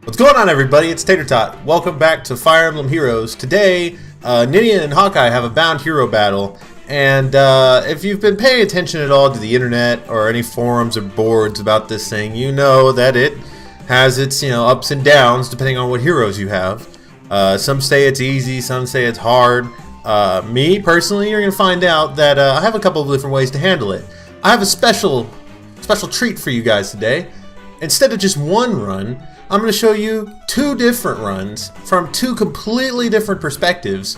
What's going on, everybody? It's Tater Tot. Welcome back to Fire Emblem Heroes. Today, Ninian and Hawkeye have a bound hero battle, and if you've been paying attention at all to the internet or any forums or boards about this thing, you know that it has its ups and downs depending on what heroes you have. Some say it's easy, some say it's hard. Me personally, you're gonna find out that I have a couple of different ways to handle it. I have a special treat for you guys today. Instead of just one run, I'm going to show you two different runs from two completely different perspectives,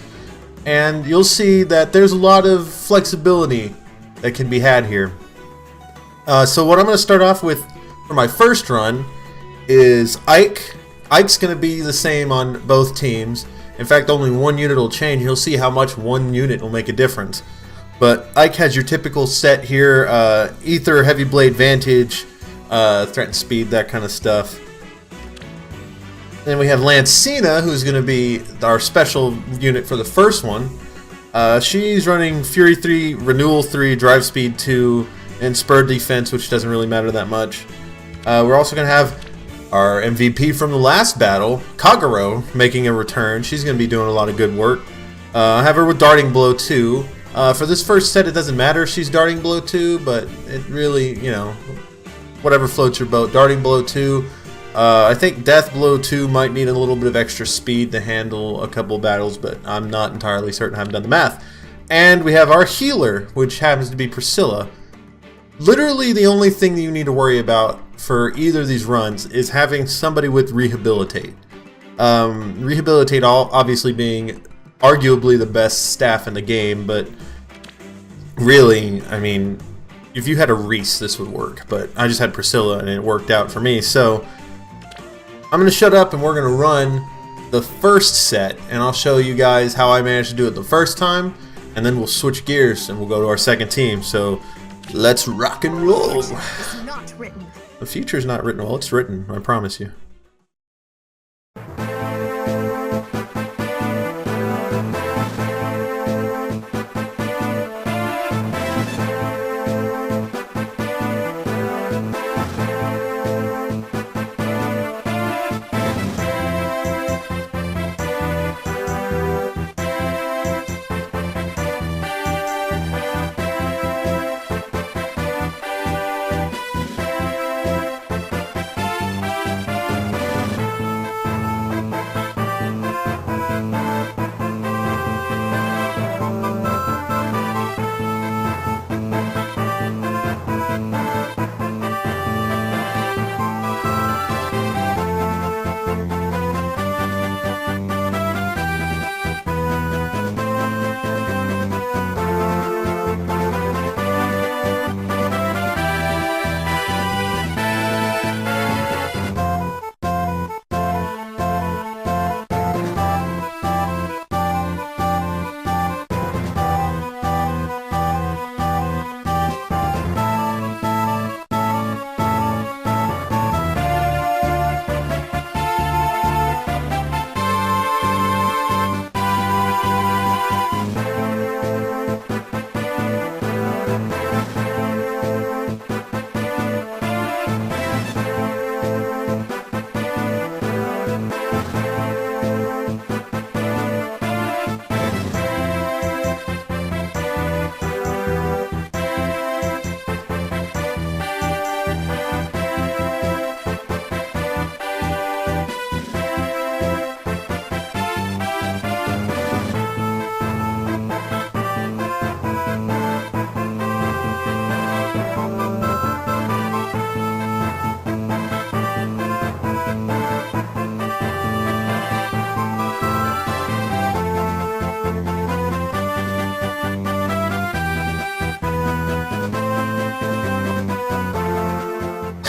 and you'll see that there's a lot of flexibility that can be had here. So what I'm going to start off with for my first run is Ike. Ike's going to be the same on both teams. In fact, only one unit will change. You'll see how much one unit will make a difference. But Ike has your typical set here, Ether, Heavy Blade, Vantage, Threat and Speed, that kind of stuff. Then we have Lancina, who's going to be our special unit for the first one. She's running Fury 3, Renewal 3, Drive Speed 2, and Spur Defense, which doesn't really matter that much. We're also going to have our MVP from the last battle, Kagero, making a return. She's going to be doing a lot of good work. I have her with Darting Blow 2. For this first set, it doesn't matter if she's Darting Blow 2, but it really, whatever floats your boat. Darting Blow 2. I think Death Blow 2 might need a little bit of extra speed to handle a couple battles, but I'm not entirely certain. I haven't done the math. And we have our healer, which happens to be Priscilla. Literally the only thing that you need to worry about for either of these runs is having somebody with Rehabilitate. Rehabilitate obviously being arguably the best staff in the game, but really, I mean, if you had a Reese, this would work, but I just had Priscilla and it worked out for me. So I'm going to shut up and we're going to run the first set, and I'll show you guys how I managed to do it the first time, and then we'll switch gears and we'll go to our second team. So let's rock and roll. The future's not written. Well, it's written, I promise you.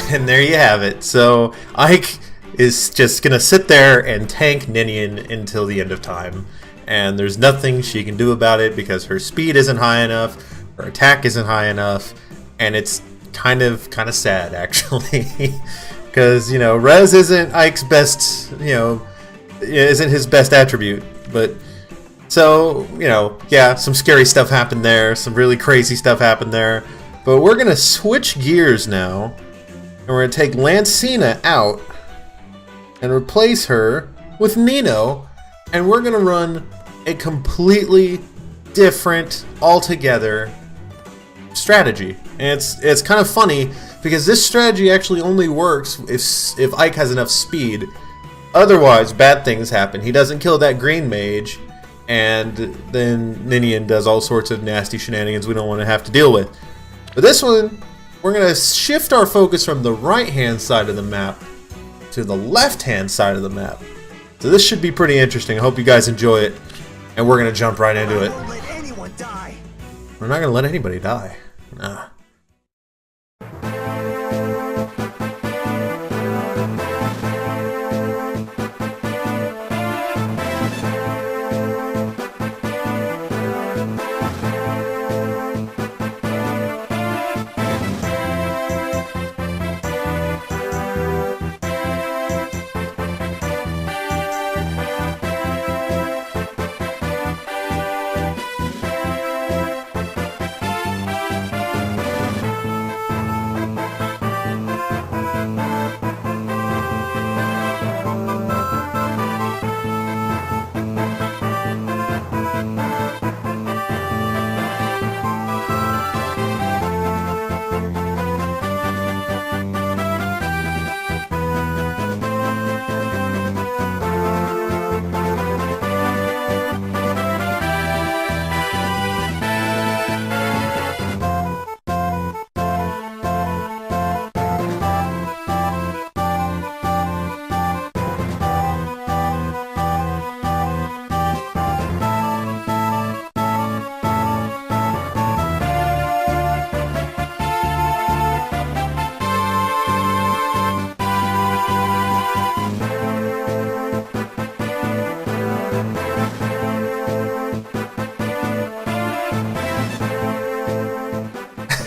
And there you have it. So Ike is just gonna sit there and tank Ninian until the end of time, and there's nothing she can do about it because her speed isn't high enough, her attack isn't high enough, and it's kind of sad actually, because Res isn't Ike's best, isn't his best attribute, but so yeah, some scary stuff happened there, some really crazy stuff happened there, but we're gonna switch gears now. And we're going to take Lancina out, and replace her with Nino, and we're gonna run a completely different, altogether strategy. And it's kind of funny because this strategy actually only works if Ike has enough speed. Otherwise, bad things happen. He doesn't kill that green mage, and then Ninian does all sorts of nasty shenanigans we don't want to have to deal with. But this one, we're going to shift our focus from the right-hand side of the map to the left-hand side of the map. So this should be pretty interesting. I hope you guys enjoy it, and we're going to jump right into it. I won't let anyone die. We're not going to let anybody die. Nah.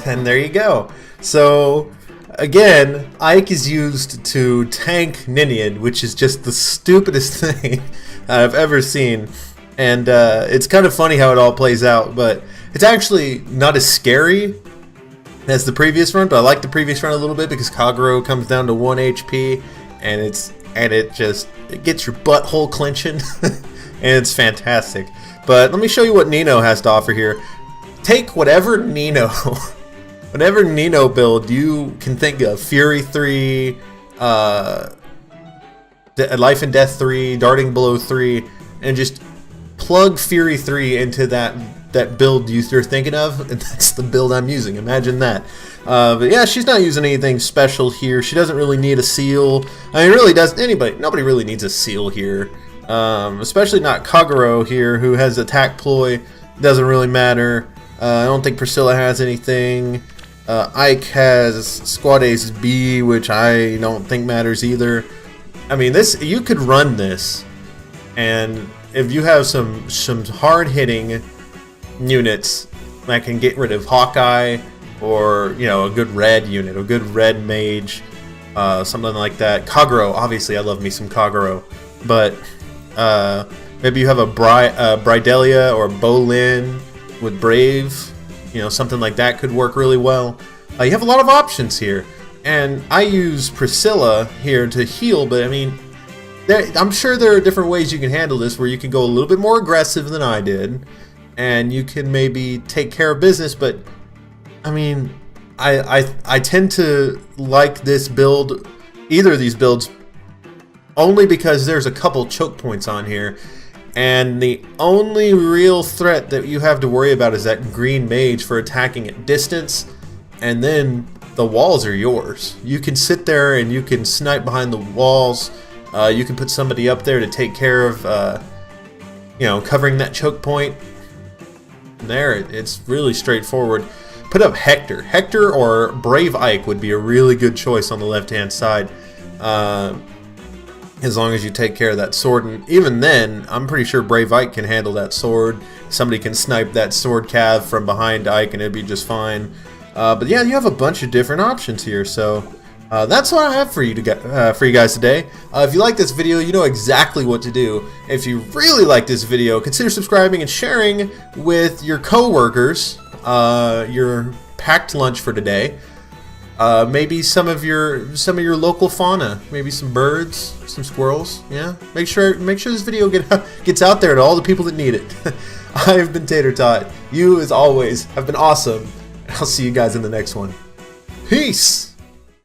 And there you go. So again, Ike is used to tank Ninian, which is just the stupidest thing I've ever seen. And it's kind of funny how it all plays out, but it's actually not as scary as the previous run. But I like the previous run a little bit because Kagero comes down to 1 HP, and it gets your butthole clenching, and it's fantastic. But let me show you what Nino has to offer here. Take whatever Nino build you can think of, Fury 3, Life and Death 3, Darting Blow 3, and just plug Fury 3 into that build you're thinking of, and that's the build I'm using. Imagine that. But yeah, she's not using anything special here. She doesn't really need a seal. I mean, really nobody really needs a seal here. Especially not Kagero here, who has attack ploy. Doesn't really matter. I don't think Priscilla has anything. Ike has Squad Ace B, which I don't think matters either. I mean, you could run this, and if you have some hard-hitting units that can get rid of Hawkeye, or a good red unit, a good red mage, something like that. Kagero, obviously, I love me some Kagero, but maybe you have a Bridelia or Bolin with Brave. Something like that could work really well. You have a lot of options here, and I use Priscilla here to heal, but I mean, I'm sure there are different ways you can handle this, where you can go a little bit more aggressive than I did, and you can maybe take care of business. But I mean, I tend to like this build, either of these builds, only because there's a couple choke points on here. And the only real threat that you have to worry about is that green mage for attacking at distance, and then the walls are yours. You can sit there and you can snipe behind the walls. You can put somebody up there to take care of, covering that choke point. And there, it's really straightforward. Put up Hector. Hector or Brave Ike would be a really good choice on the left-hand side. As long as you take care of that sword, and even then, I'm pretty sure Brave Ike can handle that sword. Somebody can snipe that sword cav from behind Ike, and it'd be just fine. But yeah, you have a bunch of different options here. So that's what I have for you guys today. If you like this video, you know exactly what to do. If you really like this video, consider subscribing and sharing with your coworkers your packed lunch for today. Maybe some of your local fauna, maybe some birds, some squirrels. Yeah, make sure this video gets out there to all the people that need it. I have been Tater Tot. You, as always, have been awesome. I'll see you guys in the next one. Peace.